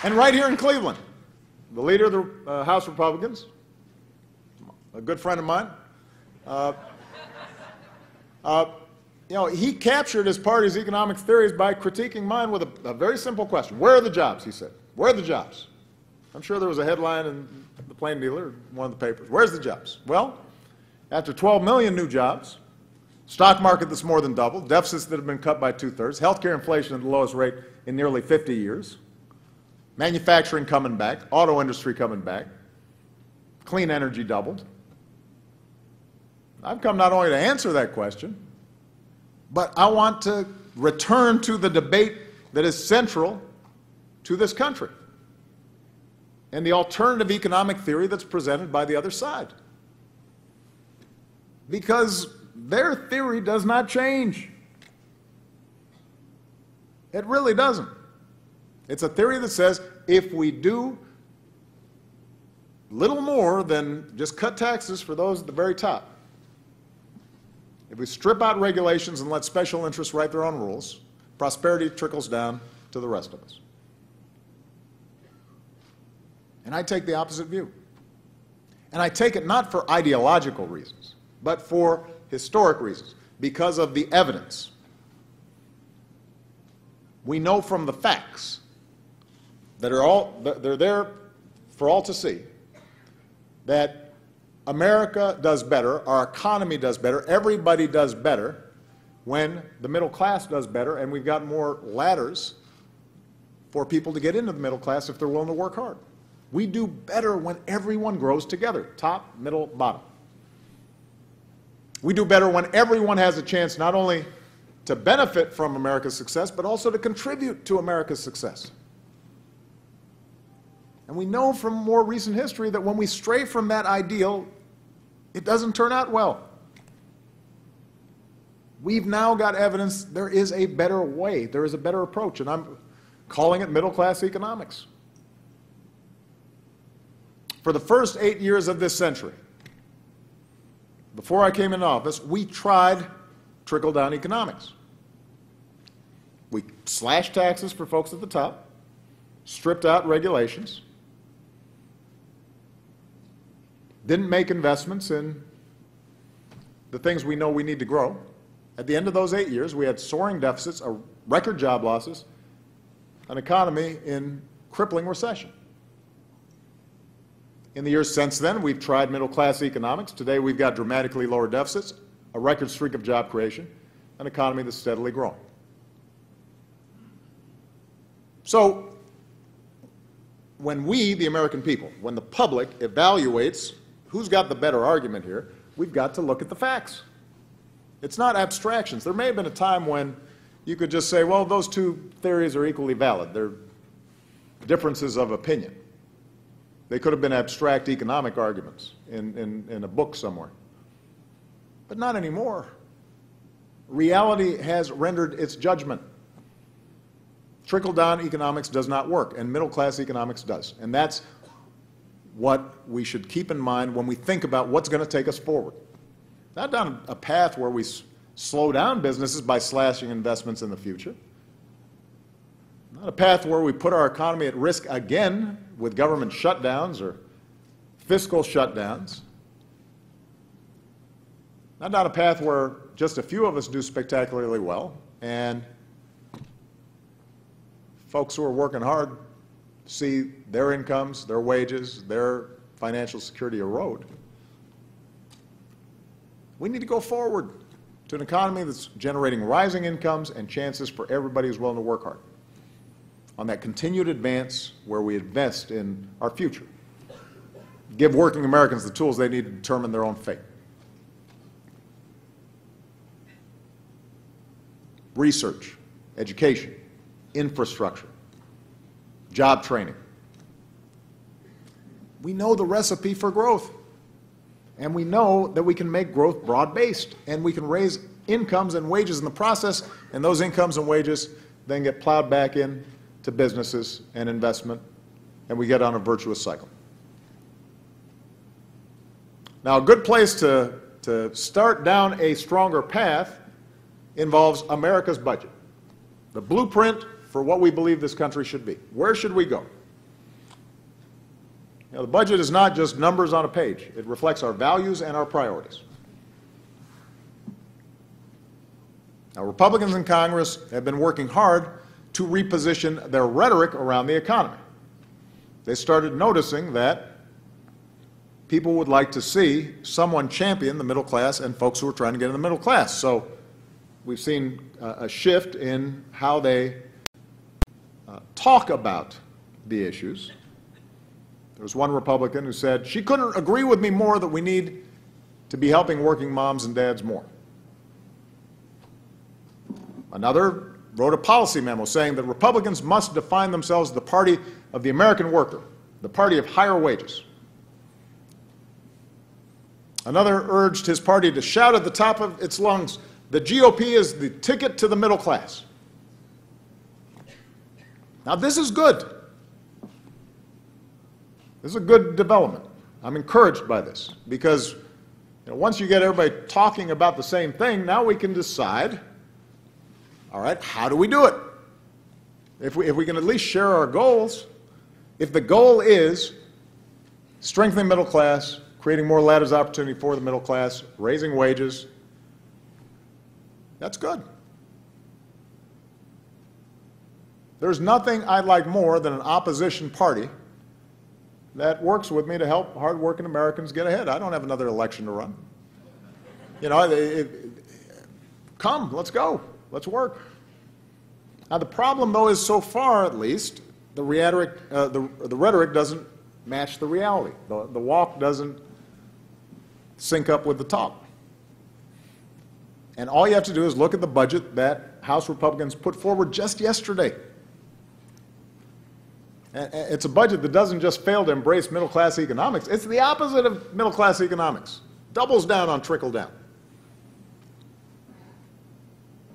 And right here in Cleveland, the leader of the House Republicans, a good friend of mine, he captured his party's economic theories by critiquing mine with a very simple question. Where are the jobs, he said. Where are the jobs? I'm sure there was a headline in the Plain Dealer, one of the papers. Where's the jobs? Well, after 12 million new jobs, stock market that's more than doubled, deficits that have been cut by 2/3, healthcare inflation at the lowest rate in nearly 50 years, manufacturing coming back, auto industry coming back, clean energy doubled. I've come not only to answer that question, but I want to return to the debate that is central to this country and the alternative economic theory that's presented by the other side. Because their theory does not change. It really doesn't. It's a theory that says if we do little more than just cut taxes for those at the very top, if we strip out regulations and let special interests write their own rules, prosperity trickles down to the rest of us. And I take the opposite view. And I take it not for ideological reasons, but for historic reasons, because of the evidence. We know from the facts that they're there for all to see that America does better, our economy does better, everybody does better when the middle class does better, and we've got more ladders for people to get into the middle class if they're willing to work hard. We do better when everyone grows together, top, middle, bottom. We do better when everyone has a chance not only to benefit from America's success, but also to contribute to America's success. And we know from more recent history that when we stray from that ideal, it doesn't turn out well. We've now got evidence there is a better way, there is a better approach, and I'm calling it middle-class economics. For the first 8 years of this century, before I came into office, we tried trickle-down economics. We slashed taxes for folks at the top, stripped out regulations, didn't make investments in the things we know we need to grow. At the end of those 8 years, we had soaring deficits, record job losses, an economy in crippling recession. In the years since then, we've tried middle-class economics. Today, we've got dramatically lower deficits, a record streak of job creation, an economy that's steadily growing. So, when we, the American people, when the public evaluates who's got the better argument here, we've got to look at the facts. It's not abstractions. There may have been a time when you could just say, well, those two theories are equally valid. They're differences of opinion. They could have been abstract economic arguments in a book somewhere. But not anymore. Reality has rendered its judgment. Trickle-down economics does not work, and middle-class economics does. And that's what we should keep in mind when we think about what's going to take us forward. Not down a path where we slow down businesses by slashing investments in the future. Not a path where we put our economy at risk again with government shutdowns or fiscal shutdowns. Not down a path where just a few of us do spectacularly well and folks who are working hard see their incomes, their wages, their financial security erode. We need to go forward to an economy that's generating rising incomes and chances for everybody who's willing to work hard on that continued advance where we invest in our future. Give working Americans the tools they need to determine their own fate. Research, education, infrastructure, job training. We know the recipe for growth. And we know that we can make growth broad-based, and we can raise incomes and wages in the process, and those incomes and wages then get plowed back in to businesses and investment, and we get on a virtuous cycle. Now, a good place to start down a stronger path involves America's budget, the blueprint for what we believe this country should be. Where should we go? The budget is not just numbers on a page. It reflects our values and our priorities. Now, Republicans in Congress have been working hard to reposition their rhetoric around the economy. They started noticing that people would like to see someone champion the middle class and folks who are trying to get in the middle class. So we've seen a shift in how they talk about the issues. There was one Republican who said, she couldn't agree with me more that we need to be helping working moms and dads more. Another wrote a policy memo saying that Republicans must define themselves as the party of the American worker, the party of higher wages. Another urged his party to shout at the top of its lungs, the GOP is the ticket to the middle class. Now, this is good. This is a good development. I'm encouraged by this because once you get everybody talking about the same thing, now we can decide, all right, how do we do it? If we can at least share our goals, if the goal is strengthening middle class, creating more ladders of opportunity for the middle class, raising wages, that's good. There's nothing I'd like more than an opposition party that works with me to help hardworking Americans get ahead. I don't have another election to run. Come, let's go. Let's work. Now, the problem, though, is so far, at least, the rhetoric doesn't match the reality. The walk doesn't sync up with the talk. And all you have to do is look at the budget that House Republicans put forward just yesterday. It's a budget that doesn't just fail to embrace middle-class economics. It's the opposite of middle-class economics. Doubles down on trickle-down.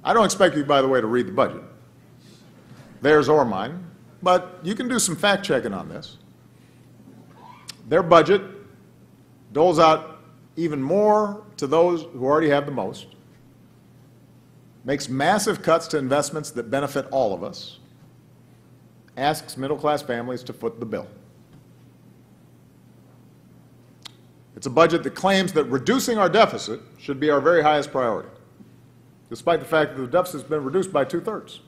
I don't expect you, by the way, to read the budget, theirs or mine, but you can do some fact-checking on this. Their budget doles out even more to those who already have the most, makes massive cuts to investments that benefit all of us, asks middle-class families to foot the bill. It's a budget that claims that reducing our deficit should be our very highest priority, despite the fact that the deficit has been reduced by 2/3.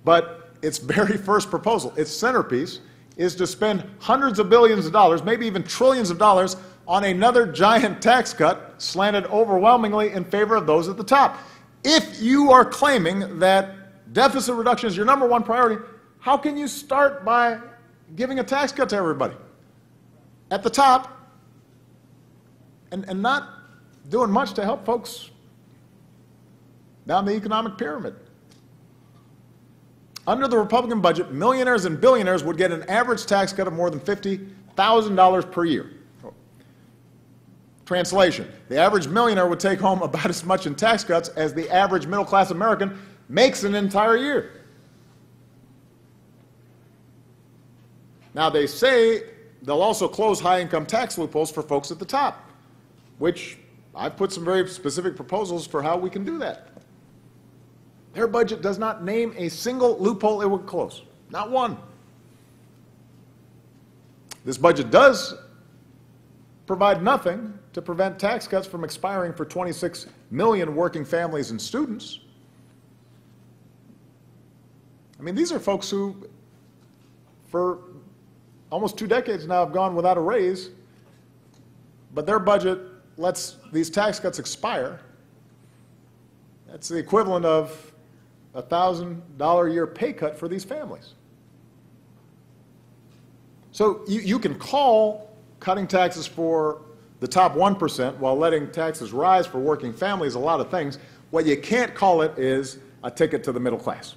But its very first proposal, its centerpiece, is to spend hundreds of billions of dollars, maybe even trillions of dollars, on another giant tax cut slanted overwhelmingly in favor of those at the top. If you are claiming that deficit reduction is your number one priority, how can you start by giving a tax cut to everybody at the top and not doing much to help folks down the economic pyramid? Under the Republican budget, millionaires and billionaires would get an average tax cut of more than $50,000 per year. Translation, the average millionaire would take home about as much in tax cuts as the average middle-class American makes an entire year. Now, they say they'll also close high-income tax loopholes for folks at the top, which I've put some very specific proposals for how we can do that. Their budget does not name a single loophole it would close, not one. This budget does provide nothing to prevent tax cuts from expiring for 26 million working families and students. I mean, these are folks who, for almost 2 decades now, have gone without a raise, but their budget lets these tax cuts expire. That's the equivalent of a $1,000 a year pay cut for these families. So you can call cutting taxes for the top 1% while letting taxes rise for working families a lot of things. What you can't call it is a ticket to the middle class.